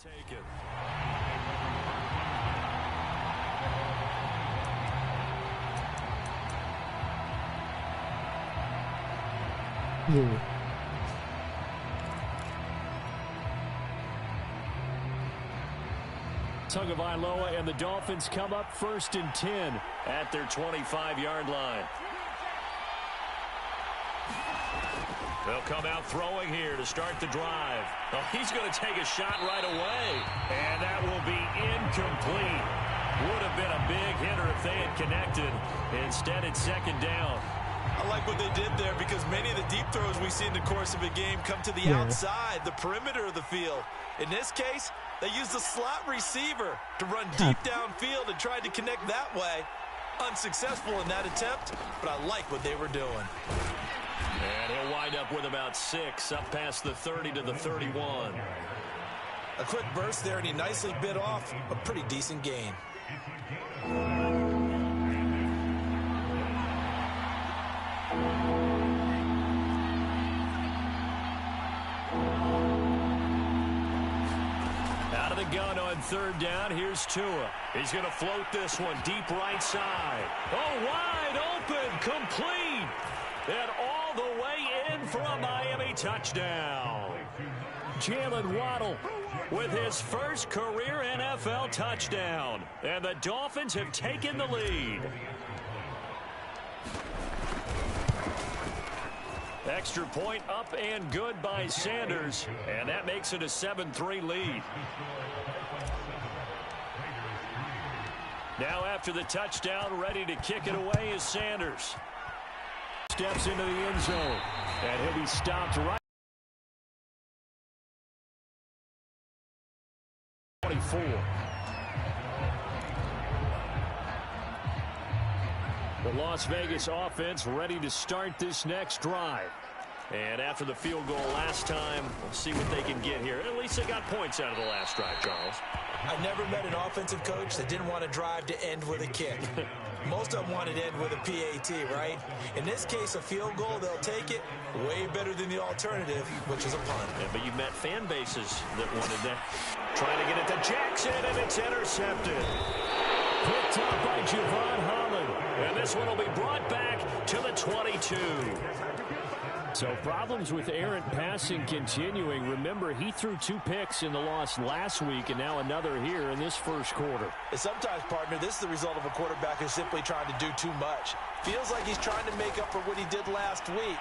Take it. Tagovailoa and the Dolphins come up 1st and 10 at their 25-yard line. They'll come out throwing here to start the drive. Oh, he's going to take a shot right away. And that will be incomplete. Would have been a big hitter if they had connected. Instead, it's 2nd down. I like what they did there because many of the deep throws we see in the course of a game come to the outside, the perimeter of the field. In this case, they used the slot receiver to run deep downfield and tried to connect that way. Unsuccessful in that attempt, but I like what they were doing. And he'll wind up with about 6, up past the 30 to the 31. A quick burst there, and he nicely bit off a pretty decent gain. Out of the gun on 3rd down, here's Tua. He's going to float this one deep right side. Oh, wide open, complete. And all the way in for a Miami touchdown. Jalen Waddle with his first career NFL touchdown. And the Dolphins have taken the lead. Extra point up and good by Sanders. And that makes it a 7-3 lead. Now after the touchdown, ready to kick it away is Sanders. Steps into the end zone, and he'll be stopped right 24. The Las Vegas offense ready to start this next drive. And after the field goal last time, we'll see what they can get here. At least they got points out of the last drive, Charles. I never met an offensive coach that didn't want to drive to end with a kick. Most of them wanted to end with a PAT, right? In this case, a field goal, they'll take it. Way better than the alternative, which is a punt. Yeah, but you've met fan bases that wanted that. Trying to get it to Jackson, and it's intercepted. Picked up by Javon Holland. And this one will be brought back to the 22. So problems with errant passing continuing. Remember, he threw 2 picks in the loss last week, and now another here in this first quarter. And sometimes, partner, this is the result of a quarterback who's simply trying to do too much. Feels like he's trying to make up for what he did last week,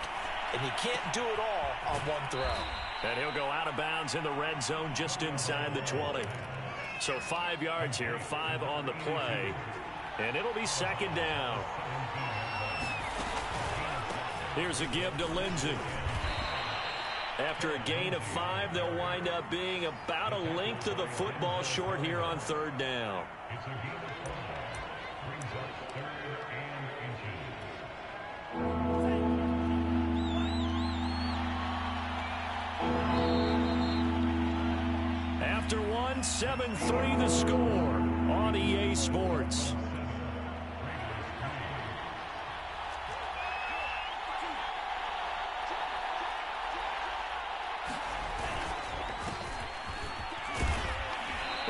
and he can't do it all on one throw. And he'll go out of bounds in the red zone just inside the 20. So 5 yards here, 5 on the play, and it'll be 2nd down. Here's a give to Lindsey. After a gain of 5, they'll wind up being about a length of the football short here on 3rd down. After 1, 7-3 the score on EA Sports.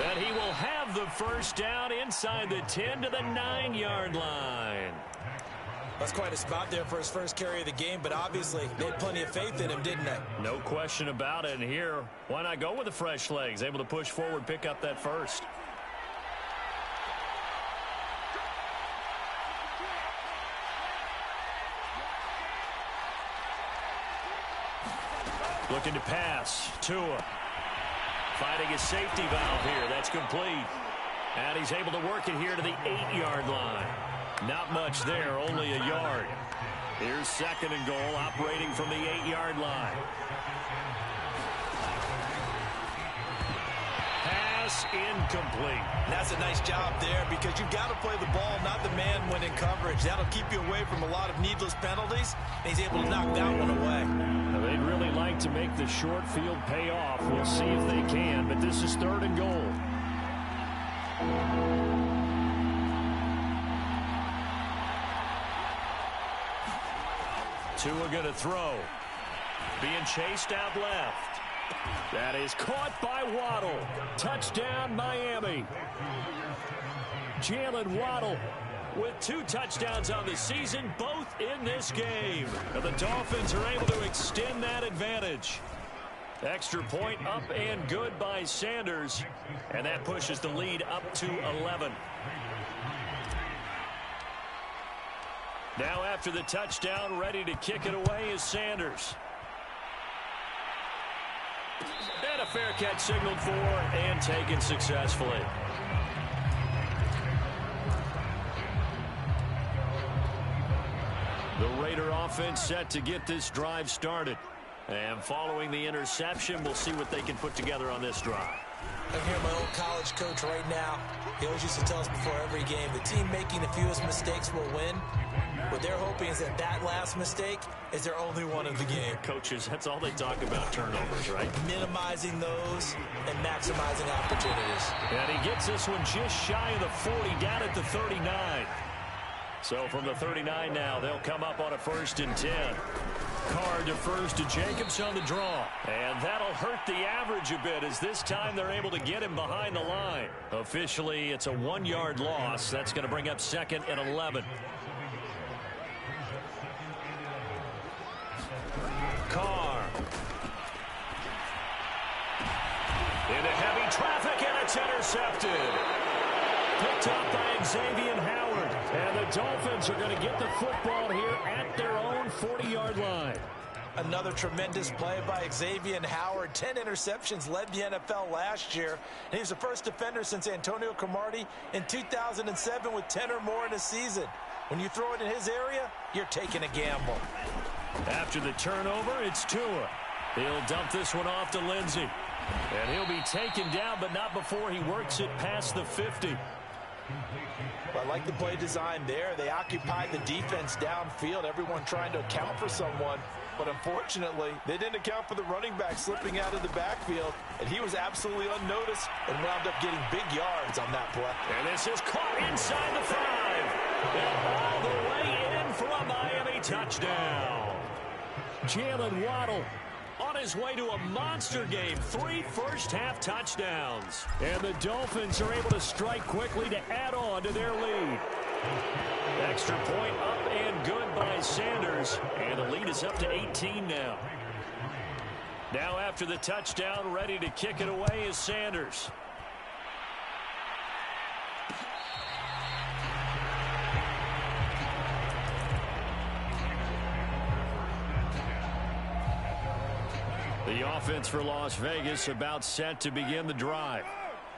And he will have the first down inside the 10 to the 9-yard line. That's quite a spot there for his first carry of the game, but obviously they had plenty of faith in him, didn't they? No question about it. And here, why not go with the fresh legs? Able to push forward, pick up that first. Looking to pass. Tua. Fighting his safety valve here. That's complete. And he's able to work it here to the 8-yard line. Not much there, only a yard. Here's 2nd and goal, operating from the 8-yard line. Pass incomplete. That's a nice job there because you've got to play the ball, not the man when in coverage. That'll keep you away from a lot of needless penalties. And he's able to knock that one away. Now, they'd really like to make the short field pay off. We'll see if they can, but this is 3rd and goal. Tua going to throw. Being chased out left. That is caught by Waddle. Touchdown, Miami. Jalen Waddle with 2 touchdowns on the season, both in this game. And the Dolphins are able to extend that advantage. Extra point up and good by Sanders. And that pushes the lead up to 11. Now after the touchdown, ready to kick it away is Sanders. And a fair catch signaled for and taken successfully. The Raider offense set to get this drive started. And following the interception, we'll see what they can put together on this drive. I'm hearing my old college coach right now. He always used to tell us before every game, the team making the fewest mistakes will win. What they're hoping is that that last mistake is their only one of the game. Coaches, that's all they talk about, turnovers, right? Minimizing those and maximizing opportunities. And he gets this one just shy of the 40, down at the 39. So from the 39 now, they'll come up on a 1st and 10. Carr defers to Jacobs on the draw. And that'll hurt the average a bit as this time they're able to get him behind the line. Officially, it's a 1-yard loss. That's going to bring up 2nd and 11. Carr. Into heavy traffic, and it's intercepted. Picked up by Xavier Howard. And the Dolphins are going to get the football here at their own 40-yard line. Another tremendous play by Xavier Howard. 10 interceptions, led the NFL last year. And he was the first defender since Antonio Cromartie in 2007 with 10 or more in a season. When you throw it in his area, you're taking a gamble. After the turnover, it's Tua. He'll dump this one off to Lindsey. And he'll be taken down, but not before he works it past the 50. Well, I like the play design there. They occupied the defense downfield, everyone trying to account for someone. But unfortunately, they didn't account for the running back slipping out of the backfield, and he was absolutely unnoticed and wound up getting big yards on that play. And this is caught inside the 5. And all the way in for a Miami touchdown. Jalen Waddle on his way to a monster game. 3 first-half touchdowns. And the Dolphins are able to strike quickly to add on to their lead. Extra point up and good by Sanders. And the lead is up to 18 now. Now after the touchdown, ready to kick it away is Sanders. The offense for Las Vegas about set to begin the drive.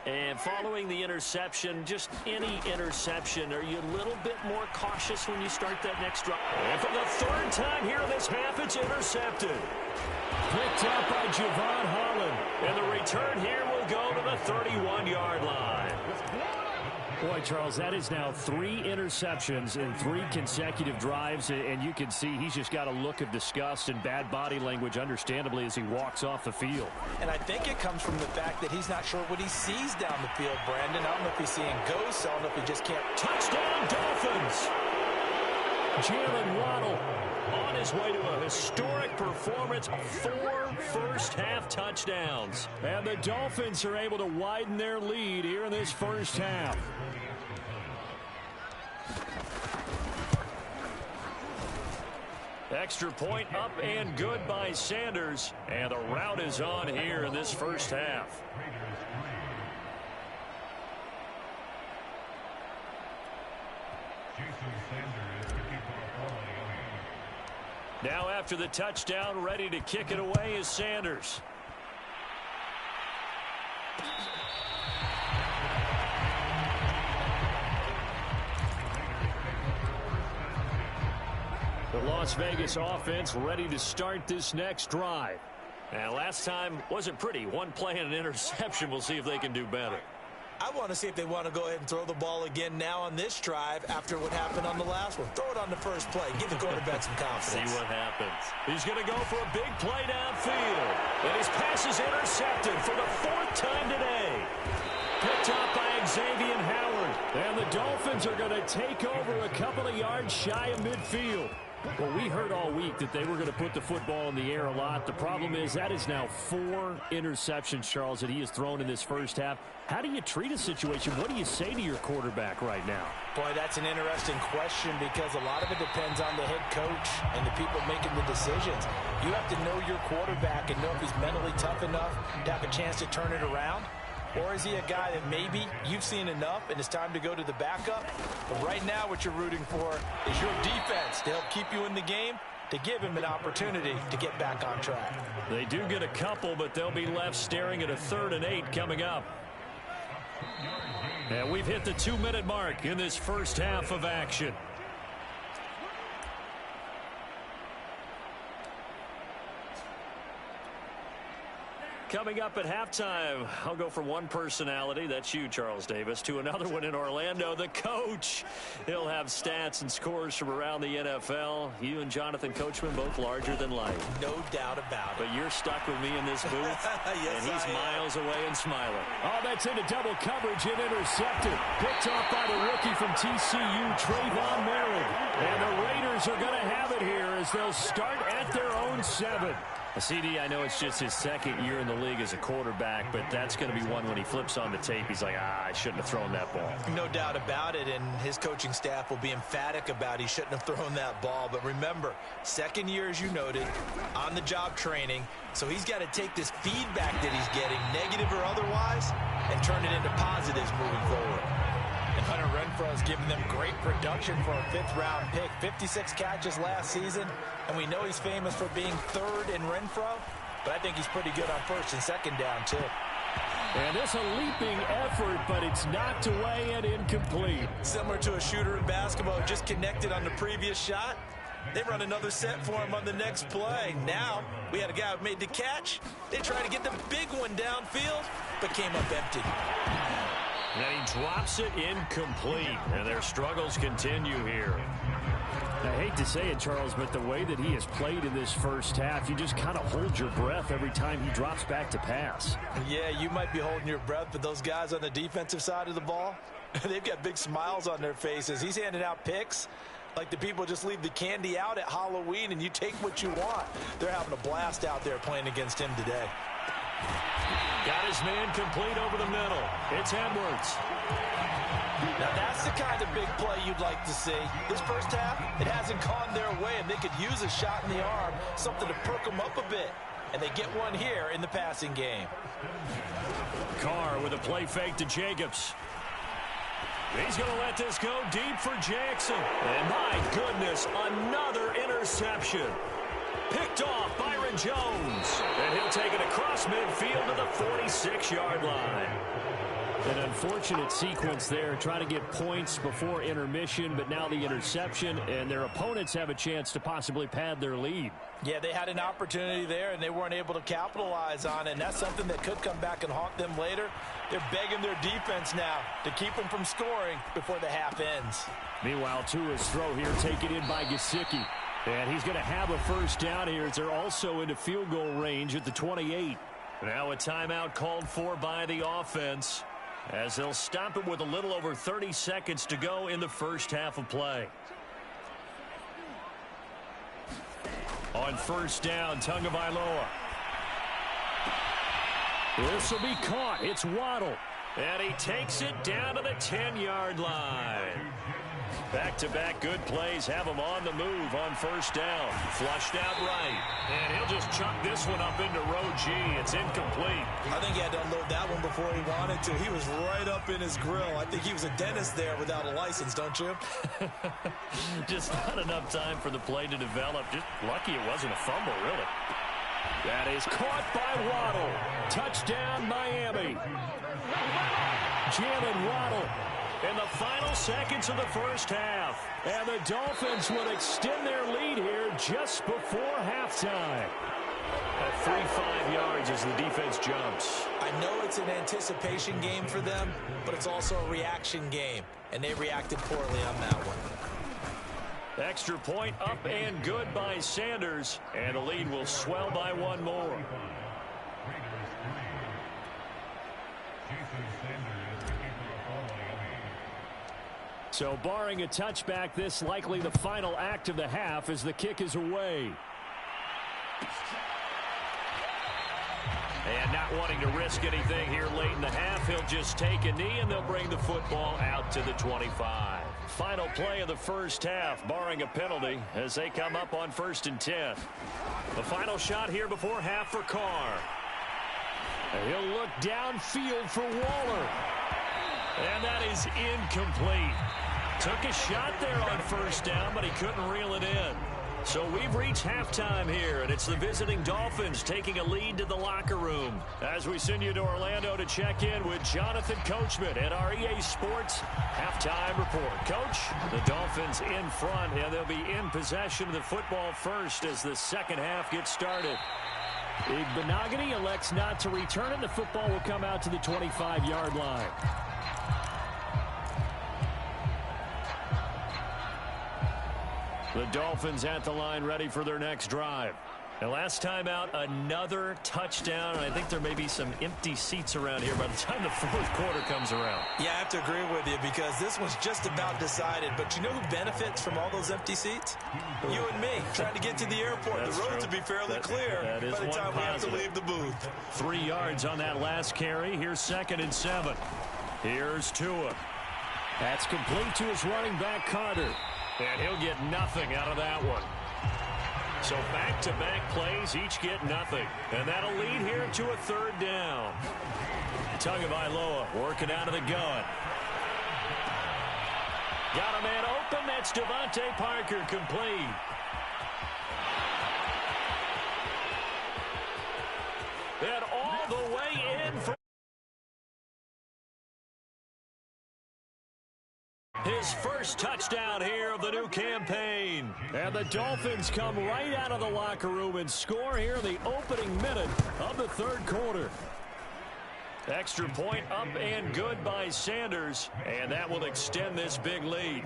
And following the interception, just any interception, are you a little bit more cautious when you start that next drive? And for the 3rd time here in this half, it's intercepted. Picked up by Javon Holland. And the return here will go to the 31-yard line. Boy, Charles, that is now 3 interceptions in 3 consecutive drives, and you can see he's just got a look of disgust and bad body language, understandably, as he walks off the field. And I think it comes from the fact that he's not sure what he sees down the field, Brandon. I don't know if he's seeing ghosts. I don't know if he just can't. Touchdown, Dolphins! Jalen Waddle on his way to a historic performance, 4 first-half touchdowns. And the Dolphins are able to widen their lead here in this first half. Extra point up and good by Sanders. And the route is on here in this first half. Now after the touchdown, ready to kick it away is Sanders. The Las Vegas offense ready to start this next drive. Now, last time wasn't pretty. 1 play and an interception. We'll see if they can do better. I want to see if they want to go ahead and throw the ball again now on this drive after what happened on the last one. Throw it on the first play. Give the quarterback some confidence. See what happens. He's going to go for a big play downfield. And his pass is intercepted for the 4th time today. Picked up by Xavier Howard. And the Dolphins are going to take over a couple of yards shy of midfield. Well, we heard all week that they were going to put the football in the air a lot. The problem is that is now 4 interceptions, Charles, that he has thrown in this first half. How do you treat a situation? What do you say to your quarterback right now? Boy, that's an interesting question because a lot of it depends on the head coach and the people making the decisions. You have to know your quarterback and know if he's mentally tough enough to have a chance to turn it around. Or is he a guy that maybe you've seen enough and it's time to go to the backup? But right now what you're rooting for is your defense to help keep you in the game, to give him an opportunity to get back on track. They do get a couple, but they'll be left staring at a 3rd and 8 coming up. And we've hit the 2-minute mark in this first half of action. Coming up at halftime, I'll go from one personality, that's you, Charles Davis, to another one in Orlando, the coach. He'll have stats and scores from around the NFL. You and Jonathan Coachman both larger than life. No doubt about it. But you're stuck with me in this booth, yes, and he's miles away and smiling. Oh, that's into double coverage and intercepted. Picked off by the rookie from TCU, Trayvon Merritt. And the Raiders are going to have it here as they'll start at their own 7. CD, I know it's just his 2nd year in the league as a quarterback, but that's going to be one when he flips on the tape. He's like, I shouldn't have thrown that ball. No doubt about it, and his coaching staff will be emphatic about he shouldn't have thrown that ball. But remember, 2nd year, as you noted, on-the-job training, so he's got to take this feedback that he's getting, negative or otherwise, and turn it into positives moving forward. And Hunter Renfrow is giving them great production for a 5th-round pick. 56 catches last season, and we know he's famous for being 3rd in Renfrow, but I think he's pretty good on 1st and 2nd down, too. And it's a leaping effort, but it's knocked away and incomplete. Similar to a shooter in basketball who just connected on the previous shot. They run another set for him on the next play. Now, we had a guy who made the catch. They tried to get the big one downfield, but came up empty. And he drops it incomplete, and their struggles continue here. I hate to say it, Charles, but the way that he has played in this first half, you just kind of hold your breath every time he drops back to pass. Yeah, you might be holding your breath, but those guys on the defensive side of the ball, they've got big smiles on their faces. He's handing out picks like the people just leave the candy out at Halloween and you take what you want. They're having a blast out there playing against him today. Got his man complete over the middle. It's Edwards. Now that's the kind of big play you'd like to see. This first half, it hasn't gone their way, and they could use a shot in the arm, something to perk them up a bit. And they get one here in the passing game. Carr with a play fake to Jacobs. He's going to let this go deep for Jackson. And my goodness, another interception. Picked off Byron Jones. And he'll take it across midfield to the 46-yard line. An unfortunate sequence there, trying to get points before intermission, but now the interception, and their opponents have a chance to possibly pad their lead. Yeah, they had an opportunity there, and they weren't able to capitalize on it, and that's something that could come back and haunt them later. They're begging their defense now to keep them from scoring before the half ends. Meanwhile, Tua's throw here taken in by Gesicki. And he's going to have a first down here as they're also into field goal range at the 28. Now a timeout called for by the offense, as they'll stop it with a little over 30 seconds to go in the first half of play. On first down, Tagovailoa. This will be caught. It's Waddle. And he takes it down to the 10-yard line. Back-to-back good plays have him on the move on first down. Flushed out right. And he'll just chuck this one up into row G. It's incomplete. I think he had to unload that one before he wanted to. He was right up in his grill. I think he was a dentist there without a license, don't you? Just not enough time for the play to develop. Just lucky it wasn't a fumble, really. That is caught by Waddle. Touchdown, Miami. Jalen Waddle in the final seconds of the first half. And the Dolphins will extend their lead here just before halftime. At 35 yards as the defense jumps. I know it's an anticipation game for them, but it's also a reaction game. And they reacted poorly on that one. Extra point up and good by Sanders. And the lead will swell by one more. So barring a touchback, this likely the final act of the half as the kick is away. And not wanting to risk anything here late in the half, he'll just take a knee and they'll bring the football out to the 25. Final play of the first half, barring a penalty, as they come up on 1st and 10. The final shot here before half for Carr. And he'll look downfield for Waller. And that is incomplete. Took a shot there on 1st down, but he couldn't reel it in. So we've reached halftime here, and it's the visiting Dolphins taking a lead to the locker room. As we send you to Orlando to check in with Jonathan Coachman at our EA Sports Halftime Report. Coach, the Dolphins in front, and they'll be in possession of the football first as the second half gets started. Benogany elects not to return it. The football will come out to the 25-yard line. The Dolphins at the line ready for their next drive. And last time out, another touchdown. And I think there may be some empty seats around here by the time the 4th quarter comes around. Yeah, I have to agree with you because this one's just about decided. But you know who benefits from all those empty seats? You and me, trying to get to the airport. The roads will be fairly clear by the time we have to leave the booth. 3 yards on that last carry. Here's 2nd and 7. Here's Tua. That's complete to his running back, Carter. And he'll get nothing out of that one. So back-to-back plays, each get nothing. And that'll lead here to a 3rd down. Tagovailoa working out of the gun. Got a man open. That's Devontae Parker, complete. And all the way in for his first touchdown here of the new campaign. And the Dolphins come right out of the locker room and score here in the opening minute of the 3rd quarter. Extra point up and good by Sanders, and that will extend this big lead.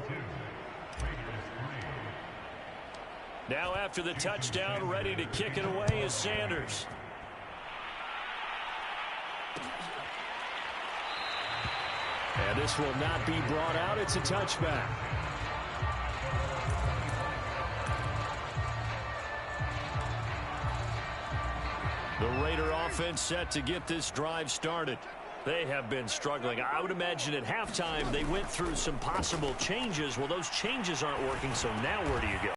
Now after the touchdown, ready to kick it away is Sanders. And this will not be brought out. It's a touchback. The Raider offense set to get this drive started. They have been struggling. I would imagine at halftime they went through some possible changes. Well, those changes aren't working, so now where do you go?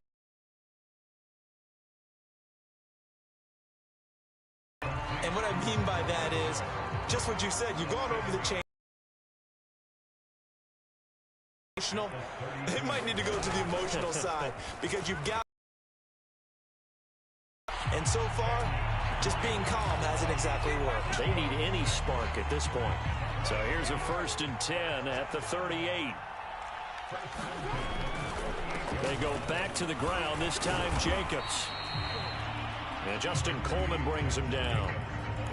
And what I mean by that is just what you said. You've gone over the change. They might need to go to the emotional side because you've got. And so far, just being calm hasn't exactly worked. They need any spark at this point. So here's a 1st and 10 at the 38. They go back to the ground, this time Jacobs. And Justin Coleman brings him down.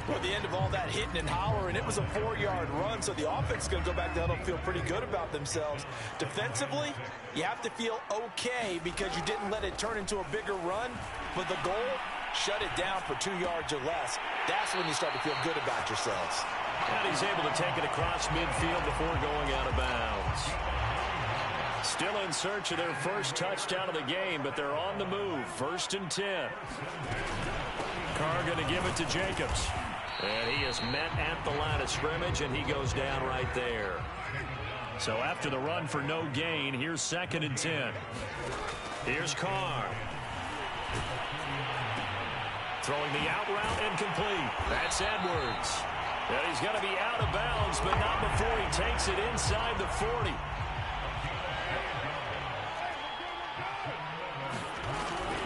Well, at the end of all that hitting and hollering, it was a 4-yard run, so the offense is going to go back down and feel pretty good about themselves. Defensively, you have to feel okay because you didn't let it turn into a bigger run, but the goal, shut it down for 2 yards or less. That's when you start to feel good about yourselves. And he's able to take it across midfield before going out of bounds. Still in search of their first touchdown of the game, but they're on the move. 1st and 10. Carr going to give it to Jacobs. And he is met at the line of scrimmage, and he goes down right there. So after the run for no gain, here's 2nd and 10. Here's Carr. Throwing the out route incomplete. That's Edwards. And he's going to be out of bounds, but not before he takes it inside the 40.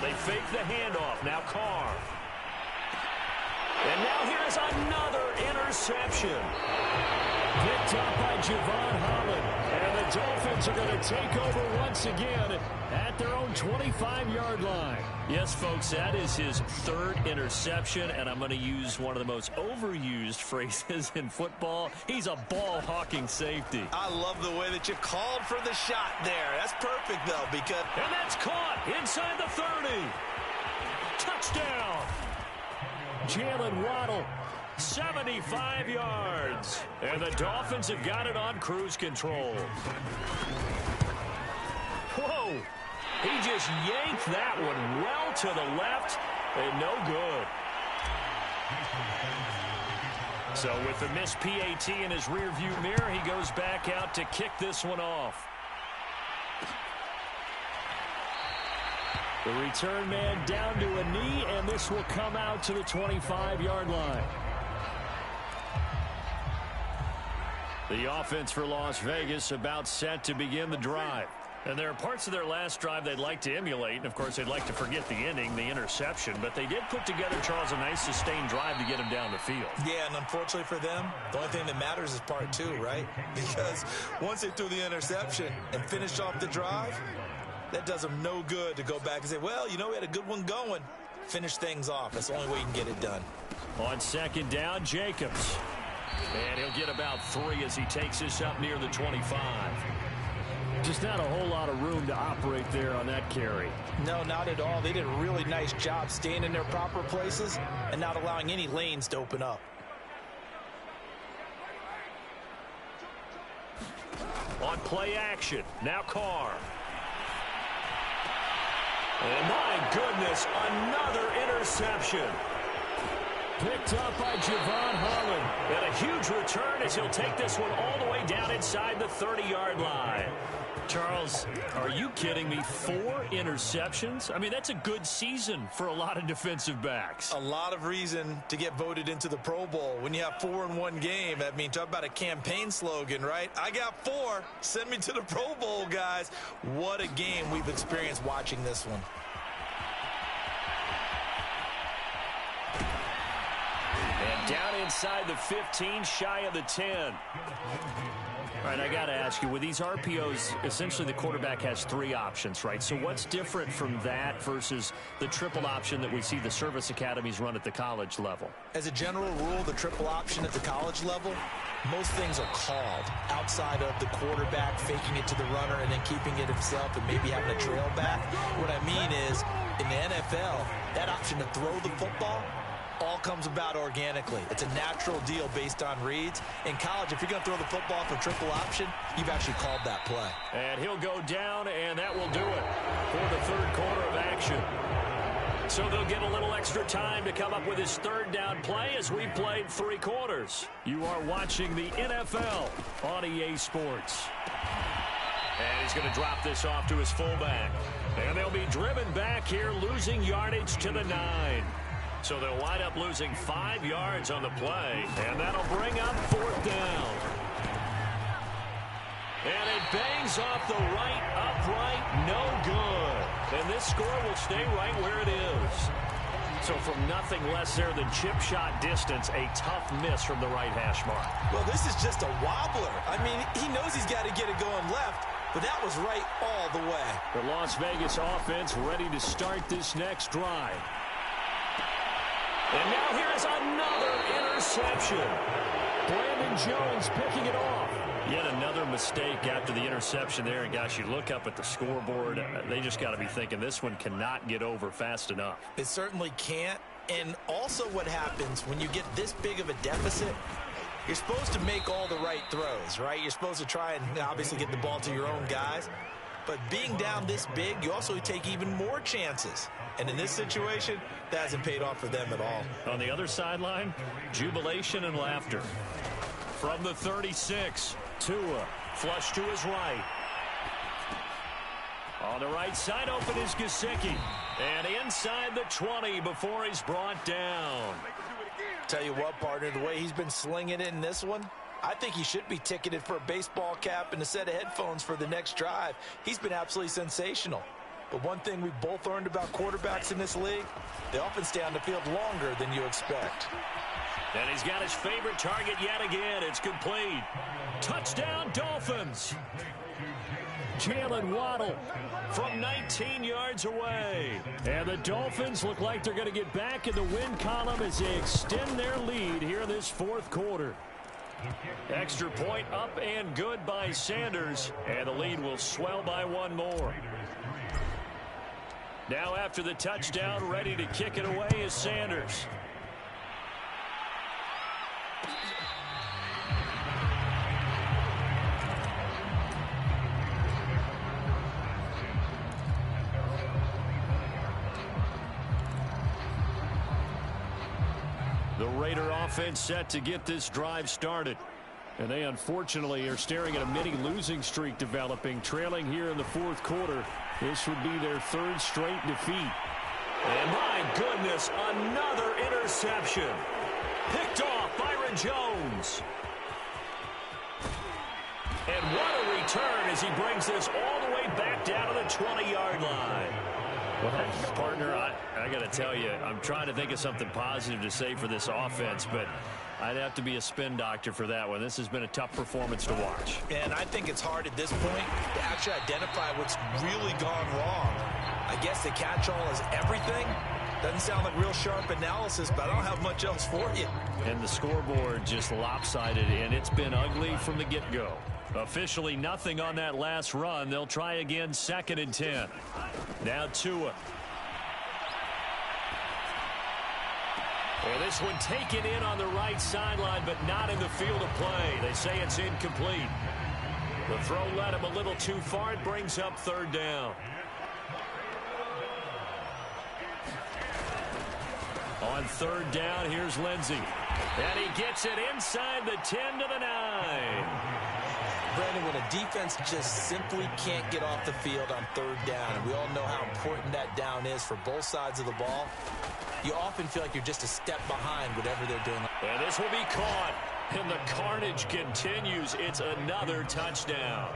They fake the handoff. Now Carr. And now here's another interception. Picked up by Javon Holland. And the Dolphins are going to take over once again at their own 25-yard line. Yes, folks, that is his 3rd interception, and I'm going to use one of the most overused phrases in football. He's a ball-hawking safety. I love the way that you called for the shot there. That's perfect, though, because... And that's caught inside the 30. Touchdown. Jalen Waddle, 75 yards. And the Dolphins have got it on cruise control. Oh, he just yanked that one well to the left and no good. So with the missed PAT in his rearview mirror, he goes back out to kick this one off. The return man down to a knee, and this will come out to the 25-yard line. The offense for Las Vegas about set to begin the drive. And there are parts of their last drive they'd like to emulate. And, of course, they'd like to forget the ending, the interception. But they did put together, Charles, a nice sustained drive to get him down the field. Yeah, and unfortunately for them, the only thing that matters is part two, right? Because once they threw the interception and finished off the drive, that does them no good to go back and say, well, you know, we had a good one going. Finish things off. That's the only way you can get it done. On second down, Jacobs. And he'll get about 3 as he takes this up near the 25. Just not a whole lot of room to operate there on that carry. No, not at all. They did a really nice job staying in their proper places and not allowing any lanes to open up. On play action, now Carr. And my goodness, another interception. Picked up by Javon Holland. And a huge return as he'll take this one all the way down inside the 30-yard line. Charles, are you kidding me? 4 interceptions? I mean, that's a good season for a lot of defensive backs. A lot of reason to get voted into the Pro Bowl. When you have 4 in one game, I mean, talk about a campaign slogan, right? I got 4. Send me to the Pro Bowl, guys. What a game we've experienced watching this one. And down inside the 15, shy of the 10. All right, I got to ask you, with these RPOs, essentially the quarterback has 3 options, right? So what's different from that versus the triple option that we see the service academies run at the college level? As a general rule, the triple option at the college level, most things are called outside of the quarterback faking it to the runner and then keeping it himself and maybe having a trail back. What I mean is, in the NFL, that option to throw the football all comes about organically. It's a natural deal based on reads. In college, if you're going to throw the football for triple option, you've actually called that play. And he'll go down, and that will do it for the third quarter of action. So they'll get a little extra time to come up with his third down play as we played 3 quarters. You are watching the NFL on EA Sports. And he's going to drop this off to his fullback. And they'll be driven back here, losing yardage to the 9. So they'll wind up losing 5 yards on the play, and that'll bring up 4th down. And it bangs off the right upright, no good. And this score will stay right where it is. So from nothing less there than chip shot distance, a tough miss from the right hash mark. Well, this is just a wobbler. I mean, he knows he's got to get it going left, but that was right all the way. The Las Vegas offense ready to start this next drive. And now here's another interception. Brandon Jones picking it off. Yet another mistake after the interception there. And, gosh, you look up at the scoreboard, they just got to be thinking this one cannot get over fast enough. It certainly can't. And also what happens when you get this big of a deficit, you're supposed to make all the right throws, right? You're supposed to try and obviously get the ball to your own guys. But being down this big, you also take even more chances. And in this situation, that hasn't paid off for them at all. On the other sideline, jubilation and laughter. From the 36, Tua, flush to his right. On the right side, open is Gesicki. And inside the 20 before he's brought down. Tell you what, partner, the way he's been slinging it in this one, I think he should be ticketed for a baseball cap and a set of headphones for the next drive. He's been absolutely sensational. But one thing we both learned about quarterbacks in this league, they often stay on the field longer than you expect. And he's got his favorite target yet again. It's complete. Touchdown, Dolphins. Jalen Waddle from 19 yards away. And the Dolphins look like they're going to get back in the win column as they extend their lead here in this 4th quarter. Extra point up and good by Sanders. And the lead will swell by 1 more. Now after the touchdown, ready to kick it away is Sanders. Raider offense set to get this drive started. And they unfortunately are staring at a mini losing streak developing, trailing here in the fourth quarter. This would be their third straight defeat. And my goodness, another interception. Picked off Byron Jones. And what a return as he brings this all the way back down to the 20-yard line. Well, partner, I got to tell you, I'm trying to think of something positive to say for this offense, but I'd have to be a spin doctor for that one. This has been a tough performance to watch. And I think it's hard at this point to actually identify what's really gone wrong. I guess the catch-all is everything. Doesn't sound like real sharp analysis, but I don't have much else for you. And the scoreboard just lopsided, and it's been ugly from the get-go. Officially nothing on that last run. They'll try again, 2nd and 10. Now Tua. Well, this one taken in on the right sideline, but not in the field of play. They say it's incomplete. The throw led him a little too far. It brings up 3rd down. On 3rd down, here's Lindsey. And he gets it inside the 10 to the 9. Brandon, when a defense just simply can't get off the field on 3rd down, and we all know how important that down is for both sides of the ball, you often feel like you're just a step behind whatever they're doing. And this will be caught, and the carnage continues. It's another touchdown.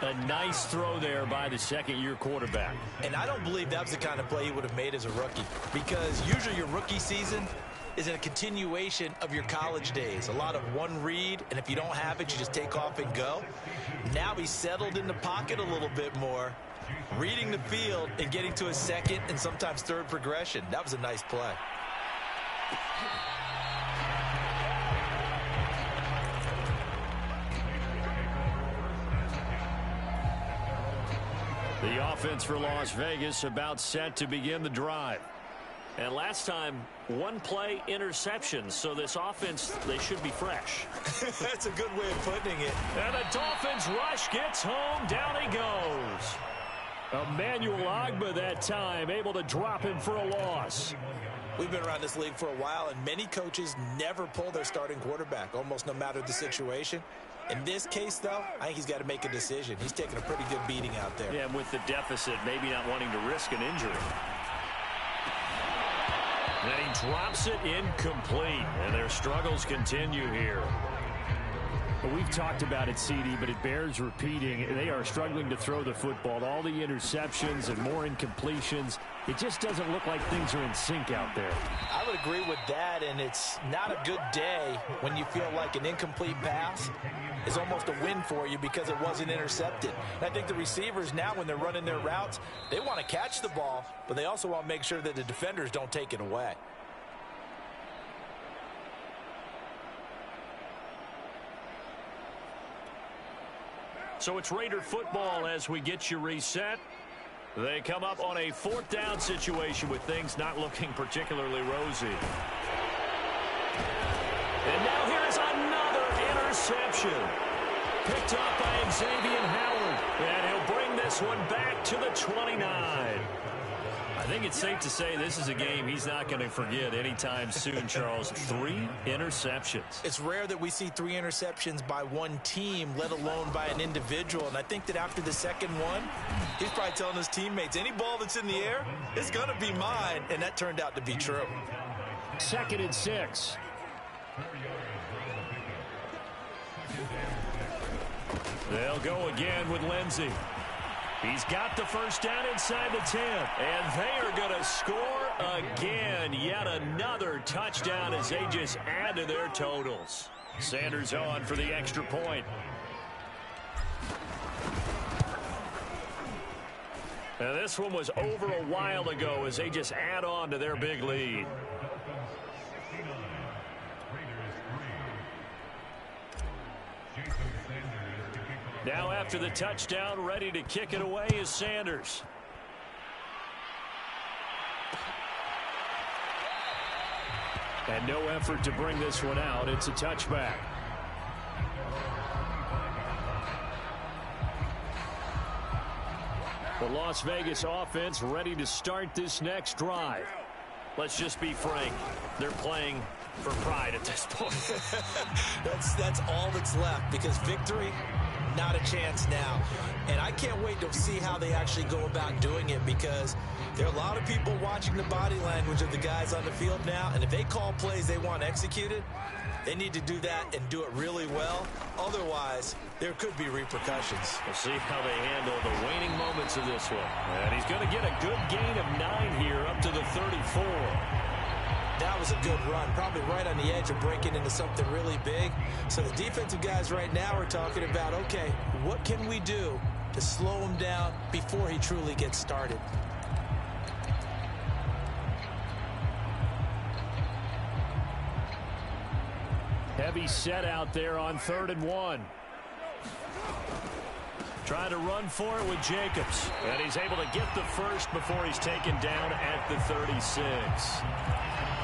A nice throw there by the second-year quarterback. And I don't believe that was the kind of play he would have made as a rookie, because usually your rookie season is a continuation of your college days. A lot of one read, and if you don't have it, you just take off and go. Now he's settled in the pocket a little bit more, reading the field and getting to his 2nd and sometimes 3rd progression. That was a nice play. The offense for Las Vegas about set to begin the drive. And last time, 1 play interception. So this offense, they should be fresh. That's a good way of putting it. And the Dolphins rush gets home. Down he goes. Emmanuel Ogbah that time, able to drop him for a loss. We've been around this league for a while, and many coaches never pull their starting quarterback, almost no matter the situation. In this case, though, I think he's got to make a decision. He's taking a pretty good beating out there. Yeah, and with the deficit, maybe not wanting to risk an injury. Then he drops it incomplete, and their struggles continue here. Well, we've talked about it, CD, but it bears repeating. They are struggling to throw the football. All the interceptions and more incompletions. It just doesn't look like things are in sync out there. I would agree with that, and it's not a good day when you feel like an incomplete pass is almost a win for you because it wasn't intercepted. And I think the receivers now, when they're running their routes, they want to catch the ball, but they also want to make sure that the defenders don't take it away. So it's Raider football as we get you reset. They come up on a 4th down situation with things not looking particularly rosy. And now here's another interception. Picked up by Xavier Howard. And he'll bring this one back to the 29. I think it's safe to say this is a game he's not going to forget anytime soon, Charles. 3 interceptions. It's rare that we see 3 interceptions by one team, let alone by an individual. And I think that after the second one, he's probably telling his teammates, any ball that's in the air is going to be mine. And that turned out to be true. 2nd and 6. They'll go again with Lindsey. He's got the first down inside the 10. And they are going to score again. Yet another touchdown as they just add to their totals. Sanders on for the extra point. And this one was over a while ago as they just add on to their big lead. Now after the touchdown, ready to kick it away is Sanders. And no effort to bring this one out. It's a touchback. The Las Vegas offense ready to start this next drive. Let's just be frank. They're playing for pride at this point. That's all that's left, because victory, not a chance now. And I can't wait to see how they actually go about doing it, because there are a lot of people watching the body language of the guys on the field now, and if they call plays they want executed, they need to do that and do it really well. Otherwise, there could be repercussions. We'll see how they handle the waning moments of this one. And he's going to get a good gain of 9 here up to the 34. That was a good run, probably right on the edge of breaking into something really big. So the defensive guys right now are talking about, okay, what can we do to slow him down before he truly gets started? Heavy set out there on 3rd and 1. Trying to run for it with Jacobs. And he's able to get the first before he's taken down at the 36.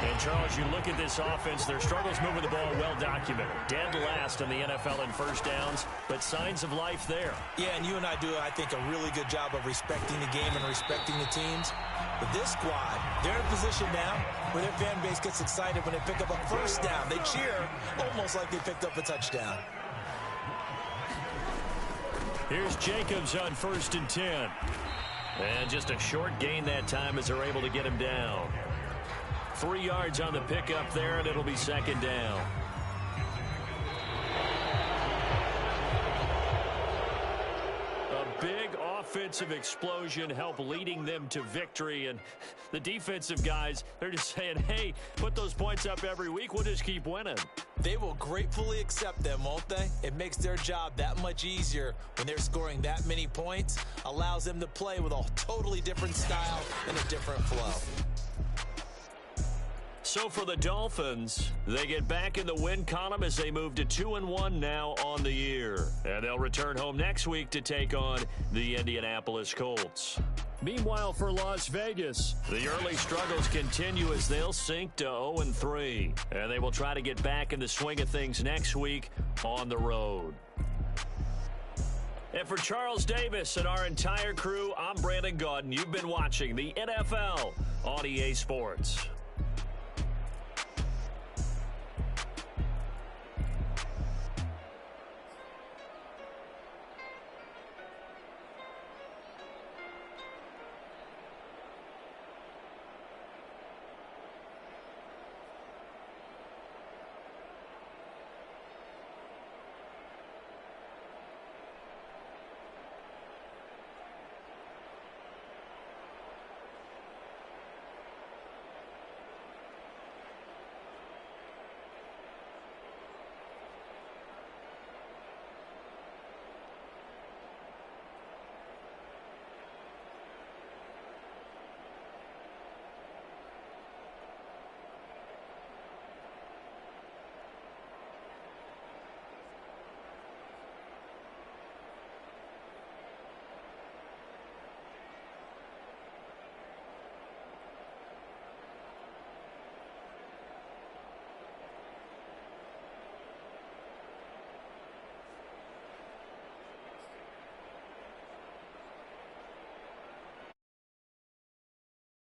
And, Charles, you look at this offense, their struggles moving the ball well documented. Dead last in the NFL in first downs, but signs of life there. Yeah, and you and I do, I think, a really good job of respecting the game and respecting the teams. But this squad, they're in a position now where their fan base gets excited when they pick up a first down. They cheer almost like they picked up a touchdown. Here's Jacobs on 1st and 10. And just a short gain that time as they're able to get him down. 3 yards on the pickup there, and it'll be 2nd down. A big offensive explosion helped leading them to victory, and the defensive guys, they're just saying, hey, put those points up every week, we'll just keep winning. They will gratefully accept them, won't they? It makes their job that much easier when they're scoring that many points, allows them to play with a totally different style and a different flow. So for the Dolphins, they get back in the win column as they move to 2-1 now on the year. And they'll return home next week to take on the Indianapolis Colts. Meanwhile, for Las Vegas, the early struggles continue as they'll sink to 0-3. And they will try to get back in the swing of things next week on the road. And for Charles Davis and our entire crew, I'm Brandon Gaudin. You've been watching the NFL on EA Sports.